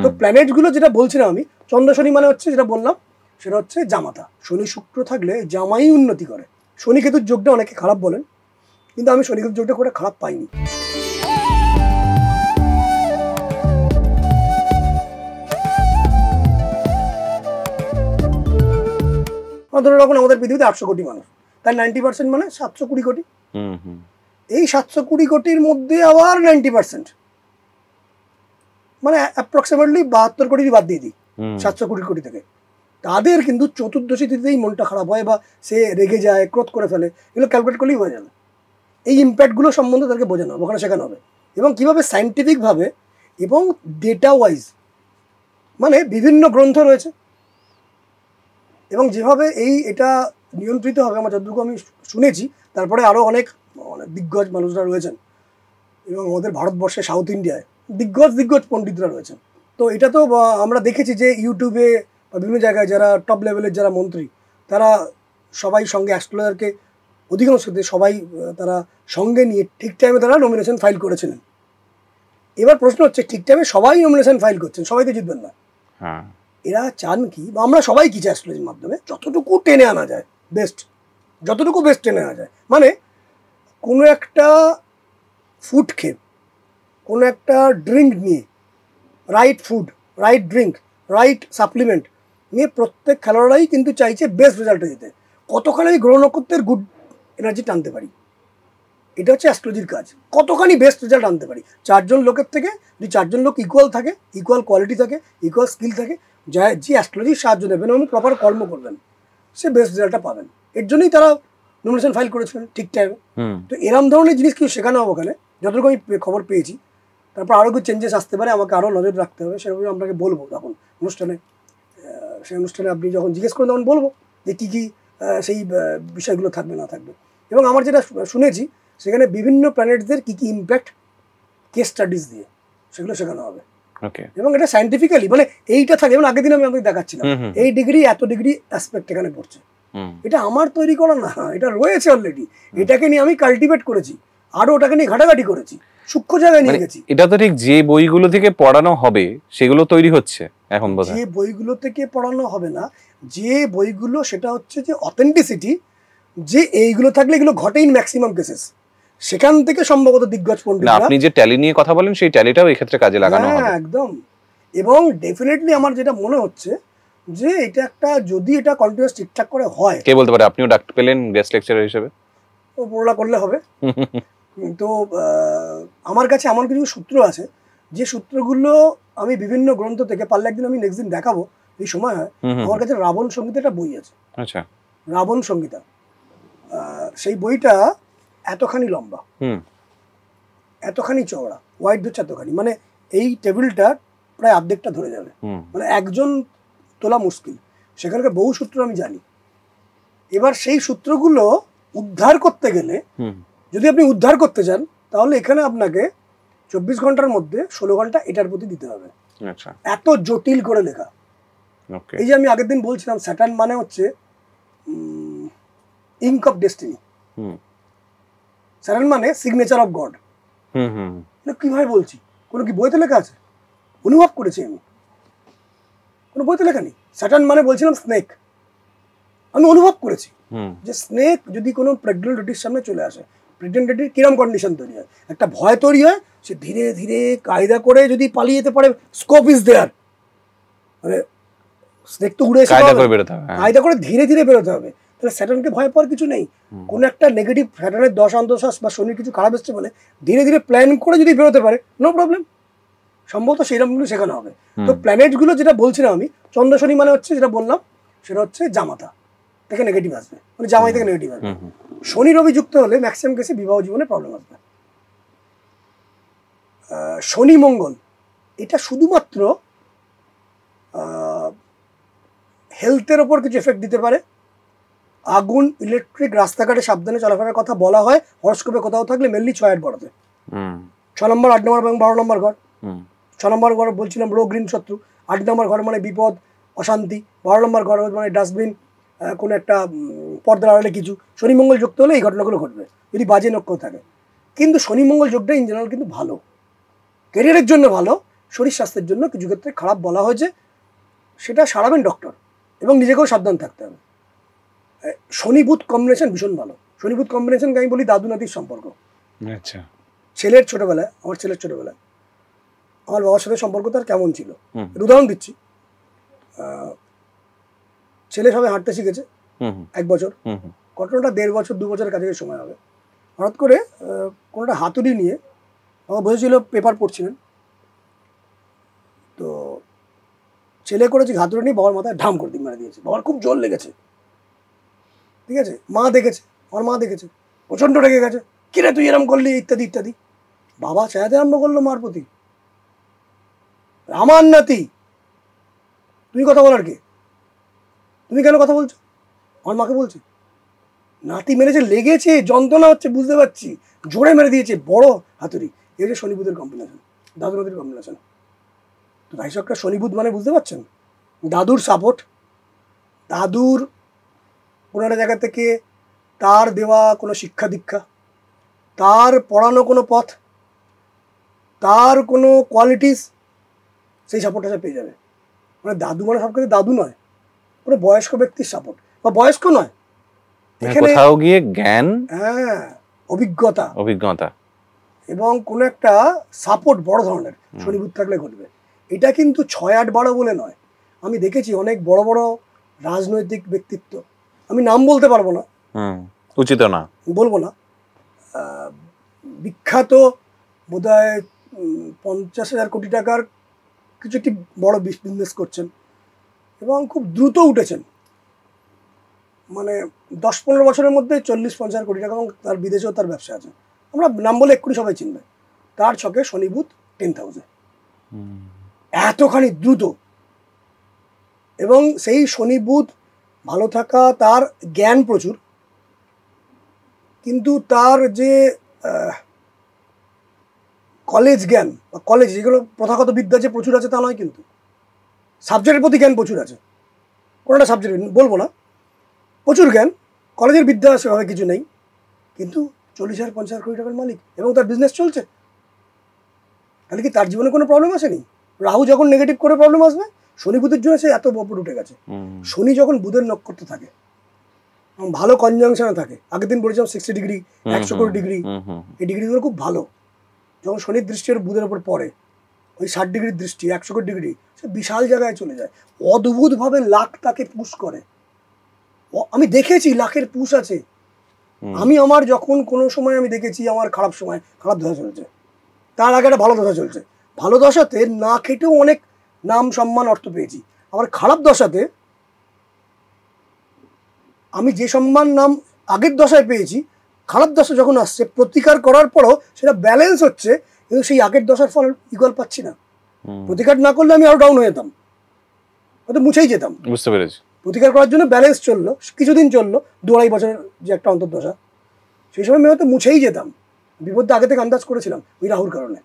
তো প্ল্যানেট গুলো যেটা বলছিলাম আমি, চন্দ্র শনি মানে হচ্ছে যেটা বললাম সেটা হচ্ছে জামাতা। শনি শুক্র থাকলে জামাই উন্নতি করে। শনি কেতুর যোগটা অনেকে খারাপ বলেন, কিন্তু আমি শনি কেতুর যোগটা করে খারাপ পাইনি। ধরে রাখুন আমাদের পৃথিবীতে 800 কোটি মানুষ, তার 90% মানে 720 কোটি। এই 720 কোটির মধ্যে আবার 90% মানে অ্যাপ্রক্সিমেটলি 72 কোটি বাদ দিয়ে দিই 720 কোটি থেকে, তাদের কিন্তু চতুর্দশী তিথিতেই মনটা খারাপ হয় বা সে রেগে যায়, ক্রোধ করে ফেলে। এগুলো ক্যালকুলেট করলেই হয়ে যাবে। এই ইম্প্যাক্টগুলো সম্বন্ধে তাদেরকে বোঝানো হবে, ওখানে শেখানো হবে, এবং কীভাবে সায়েন্টিফিকভাবে এবং ডেটা ওয়াইজ, মানে বিভিন্ন গ্রন্থ রয়েছে এবং যেভাবে এটা নিয়ন্ত্রিত হবে আমার যতটুকু আমি শুনেছি। তারপরে আরও অনেক দিগ্গজ মানুষরা রয়েছেন এবং আমাদের ভারতবর্ষে সাউথ ইন্ডিয়ায় দিগ্গজ পণ্ডিতরা রয়েছেন। তো এটা তো আমরা দেখেছি যে ইউটিউবে বা বিভিন্ন জায়গায় যারা টপ লেভেলের যারা মন্ত্রী, তারা সবাই সঙ্গে অ্যাস্ট্রোলজারকে অধিকাংশ ক্ষেত্রে সবাই তারা সঙ্গে নিয়ে ঠিক টাইমে তারা নমিনেশন ফাইল করেছিলেন। এবার প্রশ্ন হচ্ছে, ঠিক টাইমে সবাই নমিনেশন ফাইল করছেন, সবাই তো জিতবেন না। এরা চান কি, বা আমরা সবাই কি চাই অ্যাস্ট্রোলজির মাধ্যমে যতটুকু টেনে আনা যায় বেস্ট, যতটুকু বেস্ট টেনে আনা যায়। মানে কোনো একটা ফুড খেয়ে, কোনো একটা ড্রিঙ্ক নিয়ে, right food, right drink, right supplement নিয়ে প্রত্যেক খেলোয়াড়রাই কিন্তু চাইছে বেস্ট রেজাল্টে দিতে। কতখানি আমি গ্রহ নক্ষত্রের গুড এনার্জি টানতে পারি, এটা হচ্ছে অ্যাস্ট্রোলজির কাজ। কতখানি বেস্ট রেজাল্ট আনতে পারি 4 জন লোকের থেকে, যদি 4 জন লোক ইকুয়াল থাকে, ইকুয়াল কোয়ালিটি থাকে, ইকুয়াল স্কিল থাকে, যে অ্যাস্ট্রোলজির সাহায্য নেবেন এবং প্রপার কর্ম করবেন, সে বেস্ট রেজাল্টটা পাবেন। এর জন্যই তারা নমিনেশন ফাইল করেছিলেন ঠিক টাইমে। তো এরম ধরনের জিনিস কিছু শেখানো হবে ওখানে, যতটুকু আমি খবর পেয়েছি। তারপর আরও কিছু চেঞ্জেস আসতে পারে, আমাকে আরও নজর রাখতে হবে, সেরকম আপনাকে বলবো তখন অনুষ্ঠানে। সেই অনুষ্ঠানে আপনি যখন জিজ্ঞেস করেন তখন বলবো যে কী কী সেই বিষয়গুলো থাকবে না থাকবে। এবং আমার যেটা শুনেছি সেখানে বিভিন্ন প্ল্যানেটসদের কী কী ইম্প্যাক্ট কেস স্টাডিজ দিয়ে সেগুলো শেখানো হবে। এবং এটা সায়েন্টিফিক্যালি, মানে এইটা থাকে, যেমন আগের দিন আমি আপনাকে দেখাচ্ছিলাম এই ডিগ্রি এত ডিগ্রি অ্যাসপেক্ট এখানে পড়ছে। এটা আমার তৈরি করা না, এটা রয়েছে অলরেডি। এটাকে নিয়ে আমি কাল্টিভেট করেছি, আরও ওটাকে নিয়ে ঘাটাঘাটি করেছি, সূক্ষ্ম জায়গায় নিয়ে গেছি। এটা তো ঠিক যে বইগুলো থেকে পড়ানো হবে সেগুলো তৈরি হচ্ছে এখন। যে বইগুলো থেকে পড়ানো হবে না, যে বইগুলো, সেটা হচ্ছে যে অথেন্টিসিটি, যে এইগুলো থাকলে এগুলো ঘটেই ম্যাক্সিমাম কেসেস, সেখান থেকে সম্ভবত দিগ্গজ পণ্ডিতরা। আপনি যে ট্যালি নিয়ে কথা বলেন সেই ট্যালিটাও এই ক্ষেত্রে কাজে লাগানো হবে একদম। এবং ডেফিনেটলি আমার যেটা মনে হচ্ছে যে এটা একটা, যদি এটা কন্টিনিউয়াস ঠিকঠাক করে হয়, কে বলতে পারে আপনিও ডাকতে পেলেন গেস্ট লেকচারার হিসেবে, পড়া করলে হবে। তো আমার কাছে এমন কিছু সূত্র আছে, যে সূত্রগুলো আমি বিভিন্ন গ্রন্থ থেকে, পারলে একদিন আমি নেক্সট দিন দেখাবো এই সময় হয়। আমার কাছে রাবণ সংহিতা একটা বই আছে। আচ্ছা, রাবণ সংহিতা, সেই বইটা এতখানি লম্বা, এতখানি চওড়া, ওয়াইড হচ্ছে এতখানি, মানে এই টেবিলটা প্রায় অর্ধেকটা ধরে যাবে, মানে একজন তোলা মুশকিল। সেখানকার বহু সূত্র আমি জানি। এবার সেই সূত্রগুলো উদ্ধার করতে গেলে, যদি আপনি উদ্ধার করতে চান, তাহলে এখানে আপনাকে 24 ঘন্টার মধ্যে 16 ঘন্টা এটার প্রতি দিতে হবে। এত জটিল করে লেখা। এই যে আমি আগের দিন বলছিলাম, স্যাটার্ন মানে হচ্ছে ইঙ্ক অফ ডেস্টিনি, স্যাটার্ন মানে সিগনেচার অফ গড। কিভাবে বলছি, কোনো কি বইতে লেখা আছে? অনুভব করেছি আমি, কোনো বইতে লেখা নেই। স্যাটার্ন মানে বলছিলাম স্নেক, আমি অনুভব করেছি যে স্নেক যদি কোনো প্রেগনেন্ট লেডির সামনে চলে আসে, প্রেগনেন্ট লেডির কিরম কন্ডিশন তৈরি হয়, একটা ভয় তৈরি হয়। সে ধীরে ধীরে কায়দা করে যদি পালিয়ে যেতে পারে, স্কোপ ইজ দেয়ার। মানে স্নেক তো উড়ে এসে কায়দা করে ধীরে ধীরে বেরোতে হবে। তাহলে স্যাটার্নকে ভয় পাওয়ার কিছু নেই। কোনো একটা নেগেটিভ, স্যাটার্নের 10 অন্তঃশ্বাস বা শনির কিছু খারাপ এসছে বলে ধীরে ধীরে প্ল্যান করে যদি বেরোতে পারে, নো প্রবলেম। সম্ভবত সেইরকমগুলো শেখানো হবে। তো প্ল্যানেটগুলো যেটা বলছিলাম আমি, চন্দ্র শনি মানে হচ্ছে যেটা বললাম সেটা হচ্ছে জামাতা থেকে নেগেটিভ আসবে, মানে জামাই থেকে নেগেটিভ আসবে। শনি রবি যুক্ত হলে ম্যাক্সিমাম কেসে বিবাহ জীবনে প্রবলেম আসবে। শনি মঙ্গল, এটা শুধুমাত্র হেলথের ওপর কিছু এফেক্ট দিতে পারে। আগুন, ইলেকট্রিক, রাস্তাঘাটে সাবধানে চলাফেরার কথা বলা হয় হরস্কোপে কোথাও থাকলে, মেনলি 6 বড়তে, 6 নম্বর, 8 নম্বর এবং 12 নম্বর ঘর। 6 নম্বর ঘর বলছিলাম রোগ, ঋণ, শত্রু। 8 নম্বর ঘর মানে বিপদ, অশান্তি। 12 নম্বর ঘর মানে ডাস্টবিন, কোনো একটা পর্দার আড়ালে কিছু। শনি মঙ্গল যুক্ত হলে এই ঘটনাগুলো ঘটবে যদি বাজে নক্ষত্র থাকে। কিন্তু শনি মঙ্গল যোগটা ইন জেনারেল কিন্তু ভালো, ক্যারিয়ারের জন্য ভালো। শরীর স্বাস্থ্যের জন্য কিছু ক্ষেত্রে খারাপ বলা হয়েছে, সেটা সারাবেন ডক্টর, এবং নিজেকেও সাবধান থাকতে হবে। শনি বুধ কম্বিনেশন ভীষণ ভালো। শনি বুধ কম্বিনেশনকে আমি বলি দাদু নাতির সম্পর্ক। আচ্ছা। আমার ছেলের ছোটবেলায় আমার বাবার সাথে সম্পর্ক তার কেমন ছিল, উদাহরণ দিচ্ছি। ছেলে সবাই হাঁটতে শিখেছে 1 বছর, ঘটনাটা 1.5 বছর 2 বছরের কাছাকাছি সময় হবে। হঠাৎ করে কোনোটা হাতুড়ি নিয়ে বাবা বসেছিল, পেপার পড়ছিলেন, তো ছেলে করেছে হাতুড়ি নিয়ে বাবার মাথায় ঢাম করে মেরে দিয়েছে। বাবার খুব জোর লেগেছে, ঠিক আছে। আমার মা দেখেছে, প্রচণ্ড রেগে গেছে, কিরে তুই এরম করলি, ইত্যাদি ইত্যাদি। বাবা চাইতে আরম্ভ করলো মার প্রতি, আমার নাতি, তুমি কথা বলার কে, তুমি কেন কথা বলছো? আমার মাকে বলছে নাতি মেরেছে, লেগেছে, যন্ত্রণা হচ্ছে বুঝতে পারছি, জোরে মেরে দিয়েছে, বড় হাতুড়ি। এই যে শনি বুধের কম্বিনেশন, দাদু নদীর কম্বিনেশন। তো দর্শকরা শনি বুধ মানে বুঝতে পারছেন, দাদুর সাপোর্ট, দাদুর কোনো একটা জায়গা থেকে তার দেওয়া কোনো শিক্ষা দীক্ষা, তার পড়ানো কোনো পথ, তার কোনো কোয়ালিটিস, সেই সাপোর্টটা সে পেয়ে যাবে। মানে দাদু মানে সব কিছু দাদু নয়, কোনো বয়স্ক ব্যক্তির সাপোর্ট, বা বয়স্ক নয়, এখানে কোথাও গিয়ে জ্ঞান, হ্যাঁ, অভিজ্ঞতা এবং কোনো একটা সাপোর্ট বড় ধরনের শনি বুধ থাকলে ঘটবে। এটা কিন্তু 6-8-12 বলে নয়। আমি দেখেছি অনেক বড় বড় রাজনৈতিক ব্যক্তিত্ব, আমি নাম বলতে পারবো না, উচিত না, বলবো না, বিখ্যাত বোধহয় 50,000 কোটি টাকার কিছু একটি বড় বিজনেস করছেন এবং খুব দ্রুত উঠেছেন, মানে 10-15 বছরের মধ্যে 40-50 কোটি টাকা, এবং তার বিদেশেও তার ব্যবসা আছে। আমরা নাম বলে এক্ষুনি সবাই চিনবে। তার ছকে শনি বুধ 10,000, এতখানি দ্রুত। এবং সেই শনি বুধ ভালো থাকা, তার জ্ঞান প্রচুর, কিন্তু তার যে কলেজ জ্ঞান বা কলেজ যেগুলো প্রথাগত বিদ্যা যে প্রচুর আছে তা নয়, কিন্তু সাবজেক্টের প্রতি জ্ঞান প্রচুর আছে। কোনোটা সাবজেক্ট বলবো না, প্রচুর জ্ঞান, কলেজের বিদ্যা সেভাবে কিছু নেই, কিন্তু 40,000-50,000 কোটি টাকার মালিক, এবং তার বিজনেস চলছে। তাহলে কি তার জীবনে কোনো প্রবলেম আসেনি? রাহু যখন নেগেটিভ করে প্রবলেম আসবে, শনি বুধের জন্য সে এত ওপর উঠে গেছে। শনি যখন বুধের নক্ষত্র থাকে, ভালো কনজাংশনে থাকে, আগের দিন বলেছিলাম 60 ডিগ্রি 100 ডিগ্রি, এই ডিগ্রিগুলো খুব ভালো। যখন শনির দৃষ্টি ওর বুধের ওপর পড়ে, ওই 60 ডিগ্রির দৃষ্টি 100 ডিগ্রি, সে বিশাল জায়গায় চলে যায়, অদ্ভুতভাবে লাখ তাকে পুশ করে। আমি দেখেছি লাখের পুশ আছে। আমি আমার যখন কোনো সময় আমি দেখেছি আমার খারাপ সময়, খারাপ দশা চলছে, তার আগে একটা ভালো দশা চলছে, ভালো দশাতে না খেটেও অনেক নাম সম্মান অর্থ পেয়েছি। আবার খারাপ দশাতে আমি যে সম্মান নাম আগের দশায় পেয়েছি, খারাপ দশা যখন আসছে প্রতিকার করার পরও সেটা ব্যালেন্স হচ্ছে, কিন্তু সেই আগের দশার ফল ইকুয়াল পাচ্ছি না। প্রতিকার না করলে আমি আরো ডাউন হয়ে যেতাম, হয়তো মুছেই যেতাম। বুঝতে পেরেছি। প্রতিকার করার জন্য ব্যালেন্স চললো, কিছুদিন চললো, 2-2.5 বছরের যে একটা অন্তর্দশা, সেই সময় আমি হয়তো মুছেই যেতাম। বিপদটা আগে থেকে আন্দাজ করেছিলাম ওই রাহুর কারণে।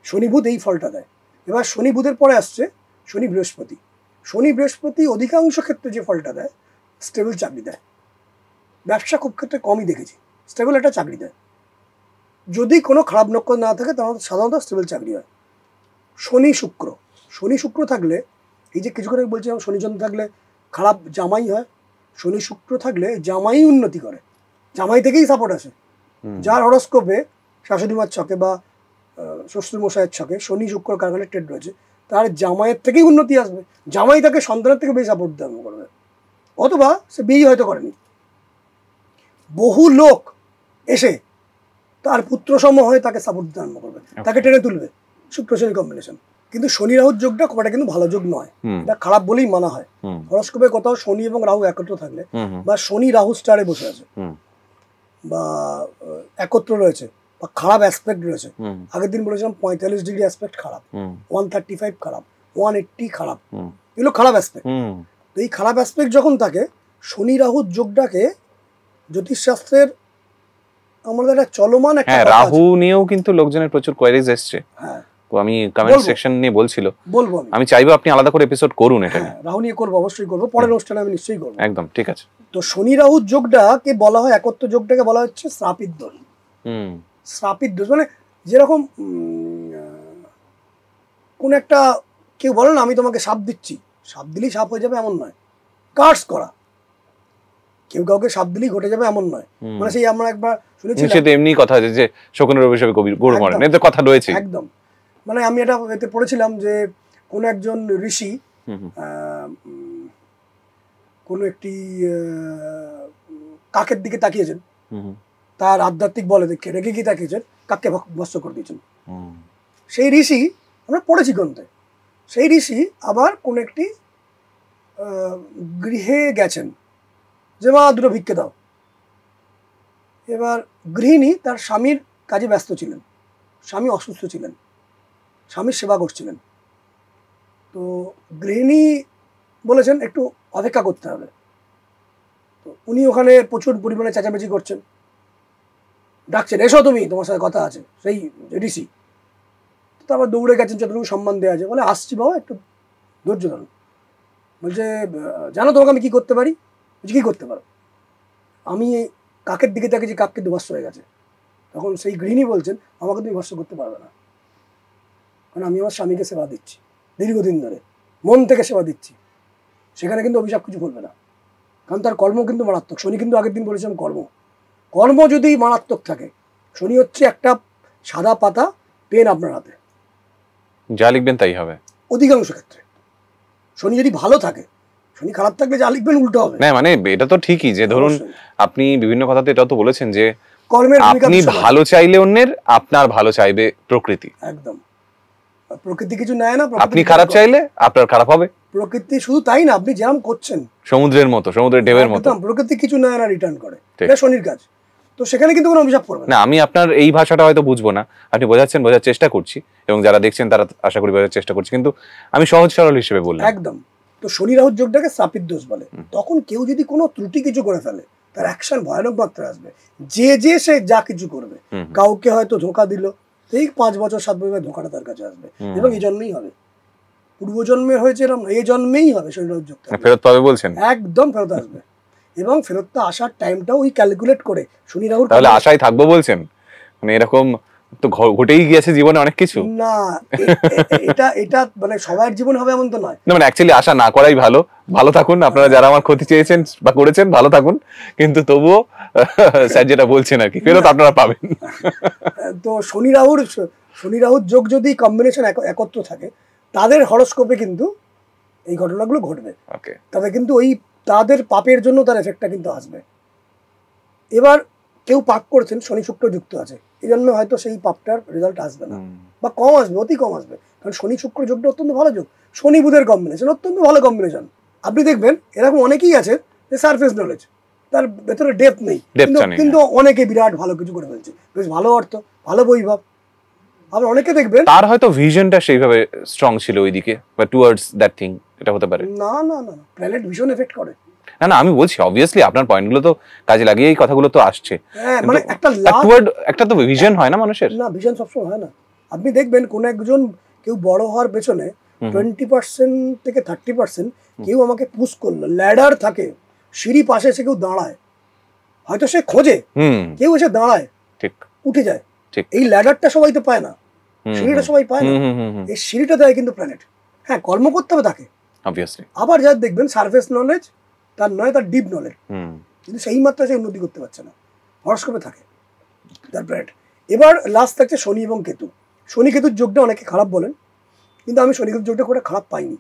শনি বুধ এই ফলটা দেয়। এবার শনি বুধের পরে আসছে শনি বৃহস্পতি। শনি বৃহস্পতি অধিকাংশ ক্ষেত্রে যে ফলটা দেয়, স্টেবল চাকরি দেয়। ব্যবসা খুব ক্ষেত্রে কমই দেখেছি, স্টেবল একটা চাকরি দেয়। যদি কোনো খারাপ নক্ষত্র না থাকে তাহলে সাধারণত স্টেবল চাকরি হয়। শনি শুক্র থাকলে, এই যে কিছু করে বলছিলাম শনিচন্দ্র থাকলে খারাপ জামাই হয়, শনি শুক্র থাকলে জামাই উন্নতি করে, জামাই থেকেই সাপোর্ট আসে। যার হরস্কোপে শাশুড়ি মার ছকে বা শ্বশুর মশাইয়ের ছকে শনি শুক্র কারখানের ট্রেড রয়েছে, তার জামাইয়ের থেকেই উন্নতি আসবে, জামাই তাকে সন্তানের থেকে বেশি সাপোর্ট দেওয়া করবে। অথবা সে বিয়ে হয়তো করেনি, বহু লোক এসে তার পুত্র সম হয়ে তাকে সাপোর্ট দিতে আরম্ভ করবে, তাকে টেনে তুলবে। শুক্র শনি কম্বিনেশন। কিন্তু শনি রাহুর যোগটা খুব একটা কিন্তু ভালো যোগ নয়, এটা খারাপ বলেই মানা হয়। হরস্কোপে কোথাও শনি এবং রাহু একত্র থাকলে, বা শনি রাহু স্টারে বসে আছে, বা একত্র রয়েছে, বা খারাপ অ্যাসপেক্ট রয়েছে। আগের দিন বলেছিলাম 45 ডিগ্রি অ্যাসপেক্ট খারাপ, 135 খারাপ, 180 খারাপ, এগুলো খারাপ অ্যাসপেক্ট। তো এই খারাপ অ্যাসপেক্ট যখন থাকে, শনি রাহুর যোগটাকে জ্যোতিষশাস্ত্রের আমাদের একটা চলমান একটা রাহু নিয়েও কিন্তু লোকজনের প্রচুর কোয়েরিজ এসছে। হ্যাঁ, তো আমি কমেন্ট সেকশন নিয়ে বলবো, আমি চাইবো আপনি আলাদা করে এপিসোড করুন এটা নিয়ে। রাহু নিয়ে করবো, অবশ্যই করবো, পরের অনুষ্ঠানে আমি নিশ্চয়ই করবো। একদম ঠিক আছে। তো শনি রাহুর যোগটাকে বলা হয়, একত্র যোগটাকে বলা হচ্ছে শ্রাপিত দোষ। শ্রাপিত দোষ মানে যেরকম কোন একটা কেউ বলে না আমি তোমাকে সাপ দিচ্ছি, সাপ দিলেই সাপ হয়ে যাবে এমন নয়, কার্স করা, কেউ কাউকে সাপ দিলেই ঘটে যাবে এমন নয়। মানে সেই আমরা একবার শুনেছিলাম, সেটা এমনি কথা আছে যে শকুনের অভিশাপে কবি গরু মরে, এতে কথা রয়েছে একদম। মানে আমি এটা এতে পড়েছিলাম যে কোন একজন ঋষি কোন একটি কাকের দিকে তাকিয়েছেন, তার আধ্যাত্মিক বলে দেখে রেগে গিয়ে তাকিয়েছেন, কাককে ভস্ম করে দিয়েছেন। সেই ঋষি আমরা পড়েছি গ্রন্থে, সেই ঋষি আবার কোন একটি গৃহে গেছেন যে মা দুটো ভিক্ষে দাও। এবার গৃহিণী তার স্বামীর কাজে ব্যস্ত ছিলেন, স্বামী অসুস্থ ছিলেন, স্বামীর সেবা করছিলেন। তো গৃহিণী বলেছেন একটু অপেক্ষা করতে হবে। তো উনি ওখানে প্রচুর পরিমাণে চেঁচামেচি করছেন, ডাকছেন এসো তুমি, তোমার সাথে কথা আছে, সেই ঋষি। তারপর দৌড়ে গেছেন, যতটুকু সম্মান দেওয়া আছে, বলে আসছি বাবা, একটু ধৈর্য ধরুন। বলছে জানো তোমাকে আমি কি করতে পারি? বলছি কি করতে পারো? আমি কাকের দিকে তাকিয়েছি, কাক কিন্তু ভস্ম হয়ে গেছে। তখন সেই গৃহিণী বলছেন আমাকে তুমি ভস্ম করতে পারবে না, কারণ আমি আমার স্বামীকে সেবা দিচ্ছি, দীর্ঘদিন ধরে মন থেকে সেবা দিচ্ছি, সেখানে কিন্তু অভিশাপ কিছু করবে না, কারণ তার কর্ম কিন্তু মারাত্মক। শনি কিন্তু আগের দিন বলেছিলাম কর্ম যদি মারাত্মক থাকে, শনি হচ্ছে একটা সাদা পাতা পেন আপনার হাতে, যা লিখবেন তাই হবে অধিকাংশ ক্ষেত্রে। শনি যদি ভালো থাকে, শনি খারাপ থাকলে যা লিখবেন উল্টো হবে। না মানে এটা তো ঠিকই যে ধরুন আপনি বিভিন্ন কথাতে এটা তো বলেছেন যে কর্মের আপনি ভালো চাইলে অন্যের, আপনার ভালো চাইবে প্রকৃতি। একদম, প্রকৃতি কিছু নেয় না, আপনি খারাপ চাইলে আপনার খারাপ হবে। প্রকৃতি শুধু তাই না, আপনি যেমন করছেন সমুদ্রের মতো, সমুদ্রের ঢেউয়ের মতো, প্রকৃতি কিছু নেয় না, রিটার্ন করে, এটা শনির কাজ। তো সেখানে কিন্তু কোনো অভিশাপ পড়বে না। আমি আপনার এই ভাষাটা হয়তো বুঝবো না, আপনি বোঝাচ্ছেন, বোঝার চেষ্টা করছি, এবং যারা দেখছেন তারা আশা করি বোঝার চেষ্টা করছি, কিন্তু আমি সহজ সরল হিসেবে বললাম। একদম। তো শনি রাহুর যোগটাকে শ্রাপিত দোষ বলে। তখন কেউ যদি কোনো ত্রুটি কিছু করে ফেলে, তার অ্যাকশন ভয়ানক মাত্রায় আসবে। যে সে যা কিছু করবে, কাউকে হয়তো ধোঁকা দিল, এই 5 বছর 7 বছর ধোঁকাটা তার কাছে আসবে, এবং এই জন্মেই হবে, পূর্বজন্মে হয়েছে এরকম, এই জন্মেই হবে শনি রাহুর যোগ, ফেরত পাবে বলছেন? একদম ফেরত আসবে, এবং ফেরতটা আসার টাইমটাও ওই ক্যালকুলেট করে শনি রাহুর। তাহলে আশায় থাকবো বলছেন? মানে এরকম তো ঘটেই গিয়েছে জীবনে অনেক কিছু। না এটা মানে সবার জীবন হবে এমন তো নয়। না মানে অ্যাকচুয়ালি আশা না করাই ভালো। ভালো থাকুন আপনারা যারা আমার ক্ষতি চেয়েছেন বা করেছেন, ভালো থাকুন, কিন্তু তবুও স্যার যেটা বলছেন আর কি, ফেরত আপনারা পাবেন। তো শনি রাহুর যোগ যদি কম্বিনেশন একত্র থাকে, তাদের হরোস্কোপে কিন্তু এই ঘটনাগুলো ঘটবে। তবে কিন্তু ওই তাদের পাপের জন্য তার এফেক্টটা কিন্তু আসবে। এবার কেউ পাপ করছেন, শনি শুক্র যুক্ত আছে, এই জন্য হয়তো সেই পাপটার রেজাল্ট আসবে না, বা কম আসবে, অতি কম আসবে, কারণ শনি শুক্র যোগটা অত্যন্ত ভালো যোগ। শনি বুধের কম্বিনেশন অত্যন্ত ভালো কম্বিনেশন। আপনি দেখবেন এরকম অনেকেই আছে যে সারফেস নলেজ, তার ভেতরে ডেপথ নেই, কিন্তু অনেকে বিরাট ভালো কিছু করে ফেলছে, বেশ ভালো অর্থ, ভালো বৈভব। আবার অনেকে দেখবেন তার হয়তো ভিশনটা সেইভাবে স্ট্রং ছিল ওইদিকে, বা টুয়ার্ডস দ্যাট থিং, এটা হতে পারে। না না না, প্ল্যানেট ভীষণ এফেক্ট করে। না না, আমি বলছি অবভিয়াসলি আপনার পয়েন্টগুলো তো কাজে লাগিয়ে এই কথাগুলো তো আসছে। মানে একটা তো ভিশন হয় না মানুষের? না, ভিশন সবসময় হয় না। আপনি দেখবেন কোন একজন কেউ বড় হওয়ার পেছনে 20% থেকে 30% কেউ আমাকে পুশ করলো, ল্যাডার থাকে, সিঁড়ি পাশে এসে কেউ দাঁড়ায়, হয়তো সে খোঁজে, কেউ এসে দাঁড়ায়, ঠিক উঠে যায়, ঠিক। এই ল্যাডারটা সবাই তো পায় না, সিঁড়িটা সবাই পায় না, এই সিঁড়িটা দেয় কিন্তু প্ল্যানেট। হ্যাঁ, কর্ম করতে হবে তাকে অবভিয়াসলি। আবার যার দেখবেন সারফেস নলেজ তার নয়, তার ডিপ নলেজ, কিন্তু সেই মাত্রায় সে উন্নতি করতে পারছে না, হরস্কোপে থাকে তার প্ল্যানেট। এবার লাস্ট থাকছে শনি এবং কেতু। শনি কেতুর যোগটা অনেকে খারাপ বলেন, কিন্তু আমি শনি কেতুর যোগটা খুব খারাপ পাইনি,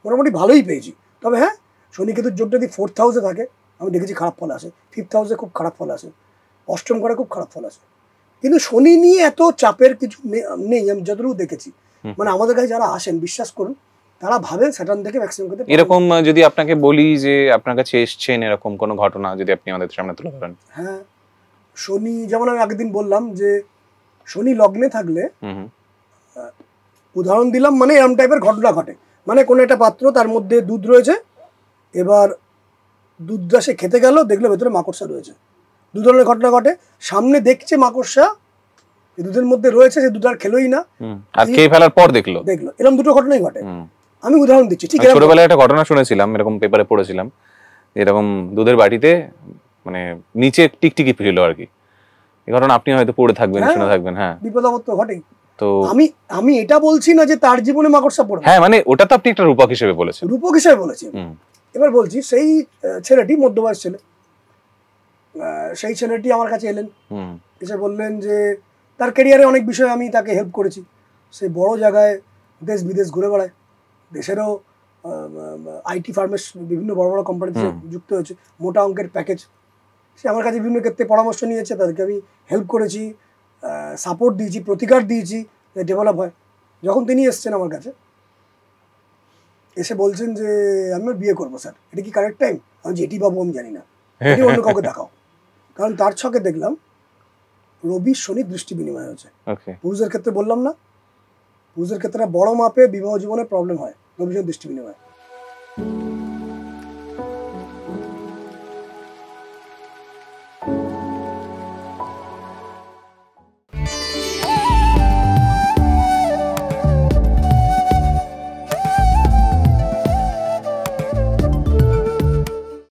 মোটামুটি ভালোই পেয়েছি। তবে হ্যাঁ, শনি কেতুর যোগটা যদি 4th হাউসে থাকে, আমি দেখেছি খারাপ ফল আসে, 5th হাউসে খুব খারাপ ফল আসে, অষ্টম ঘরে খুব খারাপ ফল আসে। কিন্তু শনি নিয়ে এত চাপের কিছু নেই, আমি যতটুকু দেখেছি। মানে আমাদের কাছে যারা আসেন, বিশ্বাস করুন, তারা ভাবেন স্যাটার্ন থেকে ম্যাক্সিমাম ক্ষেত্রে। এরকম যদি আপনাকে বলি যে আপনার কাছে এসছেন এরকম কোনো ঘটনা, যদি আপনি আমাদের সামনে তুলে ধরেন। হ্যাঁ, শনি, যেমন আমি আগের দিন বললাম যে শনি লগ্নে থাকলে, উদাহরণ দিলাম, মানে এরকম টাইপের ঘটনা ঘটে। মানে কোনো একটা পাত্র, তার মধ্যে দুধ রয়েছে, এবার দুধটা সে খেতে গেল, দেখলো ভেতরে মাকড়সা রয়েছে। দু ধরনের ঘটনা ঘটে। সামনে দেখছে মাকড়সা দুধের মধ্যে রয়েছে, সে দুধ আর খেলোই না, আর খেয়ে ফেলার পর দেখলো, এরকম দুটো ঘটনাই ঘটে। আমি উদাহরণ দিচ্ছি। ঠিক আছে, ছোটবেলায় একটা ঘটনা শুনেছিলাম, এরকম পেপারে পড়েছিলাম, এরকম দুধের বাটিতে মানে নিচে টিকটিকি ছিল আর কি। এই ঘটনা আপনি হয়তো পড়ে থাকবেন, শুনে থাকবেন। হ্যাঁ, বিপদ আপদ তো ঘটেই। তো আমি এটা বলছি না যে তার জীবনে মাকড়সা পড়বে, হ্যাঁ মানে ওটা তো আপনি একটা রূপক হিসেবে বলেছেন। রূপক হিসেবে বলেছি। এবার বলছি সেই ছেলেটি মধ্যবয়স ছেলে, সেই ছেলেটি আমার কাছে এলেন, এসে বললেন যে তার ক্যারিয়ারে অনেক বিষয়ে আমি তাকে হেল্প করেছি, সে বড় জায়গায় দেশ বিদেশ ঘুরে বেড়ায়, দেশেরও আইটি ফার্মের বিভিন্ন বড় বড় কোম্পানিতে যুক্ত হয়েছে, মোটা অঙ্কের প্যাকেজ। সে আমার কাছে বিভিন্ন ক্ষেত্রে পরামর্শ নিয়েছে, তাদেরকে আমি হেল্প করেছি, সাপোর্ট দিয়েছি, প্রতিকার দিয়েছি, ডেভেলপ হয়। যখন তিনি এসছেন আমার কাছে, এসে বলছেন যে আমি বিয়ে করবো স্যার, এটা কি কারেক্ট টাইম? আমি যেটি বাবু আমি জানি না, এটি অন্য কাউকে দেখাও। কারণ তার ছকে দেখলাম রবি শনি দৃষ্টি বিনিময় হয়েছে। পুরুষের ক্ষেত্রে বললাম না, পুরুষের ক্ষেত্রে বড় মাপে বিবাহ জীবনে প্রবলেম হয় রবি শনি দৃষ্টি বিনিময়।